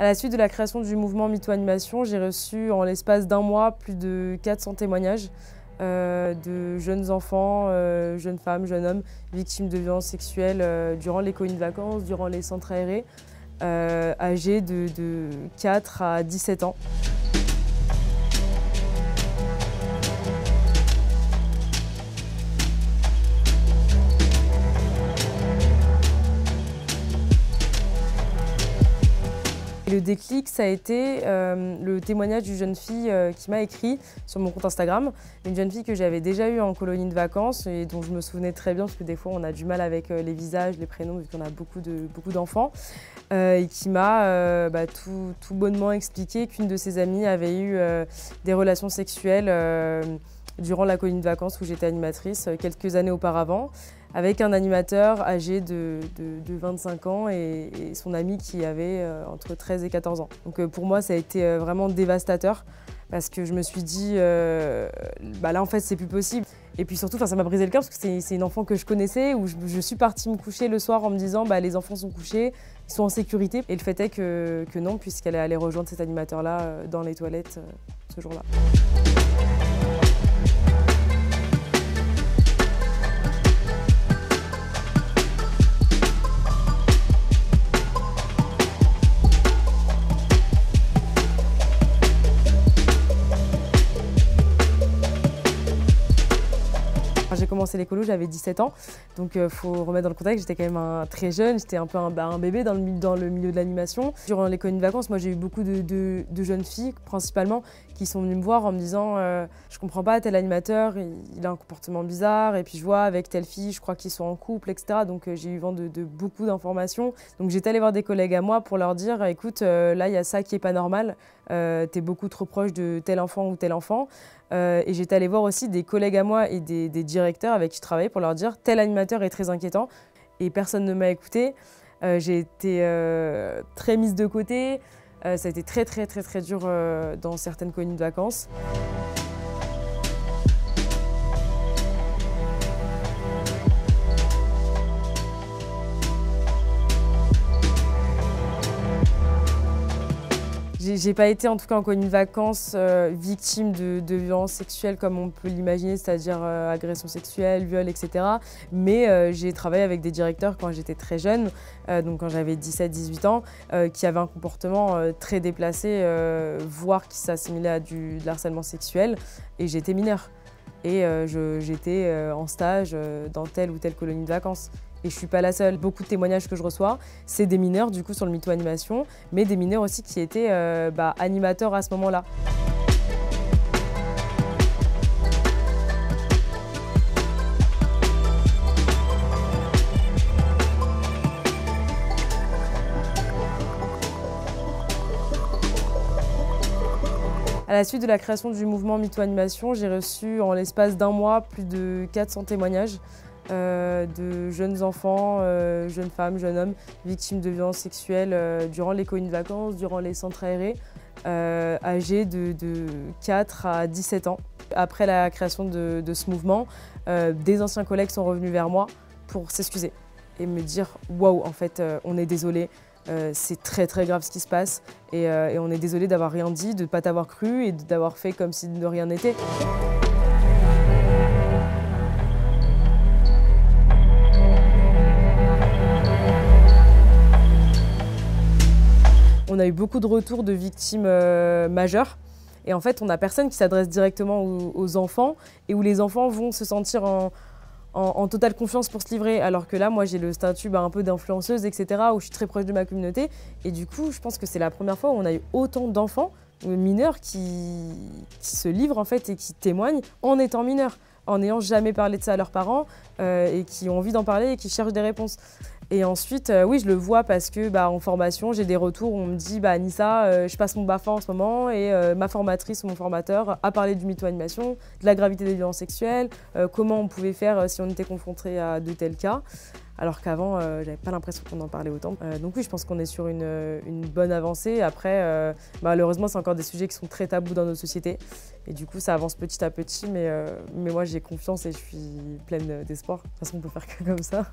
À la suite de la création du mouvement MeToo Animation, j'ai reçu en l'espace d'un mois plus de 400 témoignages de jeunes enfants, jeunes femmes, jeunes hommes victimes de violences sexuelles durant les colonies de vacances, durant les centres aérés, âgés de 4 à 17 ans. Le déclic, ça a été le témoignage d'une jeune fille qui m'a écrit sur mon compte Instagram. Une jeune fille que j'avais déjà eue en colonie de vacances et dont je me souvenais très bien parce que des fois on a du mal avec les visages, les prénoms vu qu'on a beaucoup d'enfants. Et qui m'a tout bonnement expliqué qu'une de ses amies avait eu des relations sexuelles durant la colonie de vacances où j'étais animatrice quelques années auparavant, avec un animateur âgé de 25 ans et son ami qui avait entre 13 et 14 ans. Donc pour moi, ça a été vraiment dévastateur parce que je me suis dit, là en fait c'est plus possible. Et puis surtout, ça m'a brisé le cœur parce que c'est une enfant que je connaissais, où je suis partie me coucher le soir en me disant les enfants sont couchés, ils sont en sécurité. Et le fait est que non, puisqu'elle est allée rejoindre cet animateur-là dans les toilettes ce jour-là. J'ai commencé l'écolo, j'avais 17 ans, donc faut remettre dans le contexte, j'étais quand même très jeune, j'étais un peu un bébé dans le milieu de l'animation. Durant les colonies de vacances, moi j'ai eu beaucoup de jeunes filles, principalement, qui sont venues me voir en me disant je comprends pas, tel animateur, il a un comportement bizarre, et puis je vois avec telle fille, je crois qu'ils sont en couple, etc. Donc j'ai eu vent de beaucoup d'informations. Donc j'étais allée voir des collègues à moi pour leur dire écoute, là il y a ça qui est pas normal, t'es beaucoup trop proche de tel enfant ou tel enfant. Et j'étais allée voir aussi des collègues à moi et des directeurs avec qui je travaillais pour leur dire tel animateur est très inquiétant et personne ne m'a écoutée. J'ai été très mise de côté, ça a été très dur dans certaines colonies de vacances. J'ai pas été en tout cas en colonie de vacances victime de violences sexuelles comme on peut l'imaginer, c'est-à-dire agressions sexuelles, viols, etc. Mais j'ai travaillé avec des directeurs quand j'étais très jeune, donc quand j'avais 17-18 ans, qui avaient un comportement très déplacé, voire qui s'assimilait à de harcèlement sexuel, et j'étais mineure. Et j'étais en stage dans telle ou telle colonie de vacances. Et je ne suis pas la seule. Beaucoup de témoignages que je reçois, c'est des mineurs du coup sur le MeToo Animation, mais des mineurs aussi qui étaient animateurs à ce moment-là. À la suite de la création du mouvement MeToo Animation, j'ai reçu en l'espace d'un mois plus de 400 témoignages de jeunes enfants, jeunes femmes, jeunes hommes victimes de violences sexuelles durant les colonies de vacances, durant les centres aérés, âgés de 4 à 17 ans. Après la création de ce mouvement, des anciens collègues sont revenus vers moi pour s'excuser et me dire « Waouh, en fait, on est désolé, c'est très grave ce qui se passe et on est désolé d'avoir rien dit, de ne pas t'avoir cru et d'avoir fait comme si de rien n'était. » On a eu beaucoup de retours de victimes majeures et en fait on n'a personne qui s'adresse directement aux enfants et où les enfants vont se sentir en totale confiance pour se livrer, alors que là moi j'ai le statut un peu d'influenceuse, etc., où je suis très proche de ma communauté et du coup je pense que c'est la première fois où on a eu autant d'enfants mineurs qui se livrent en fait et qui témoignent en étant mineurs, en n'ayant jamais parlé de ça à leurs parents et qui ont envie d'en parler et qui cherchent des réponses. Et ensuite, oui, je le vois parce que en formation, j'ai des retours où on me dit Anissa, je passe mon BAFA en ce moment et ma formatrice ou mon formateur a parlé du MeToo Animation, de la gravité des violences sexuelles, comment on pouvait faire si on était confronté à de tels cas. Alors qu'avant, j'avais pas l'impression qu'on en parlait autant. Donc oui, je pense qu'on est sur une bonne avancée. Après, malheureusement, c'est encore des sujets qui sont très tabous dans nos sociétés. Et du coup, ça avance petit à petit, mais moi, j'ai confiance et je suis pleine d'espoir. De toute façon, on peut faire que comme ça.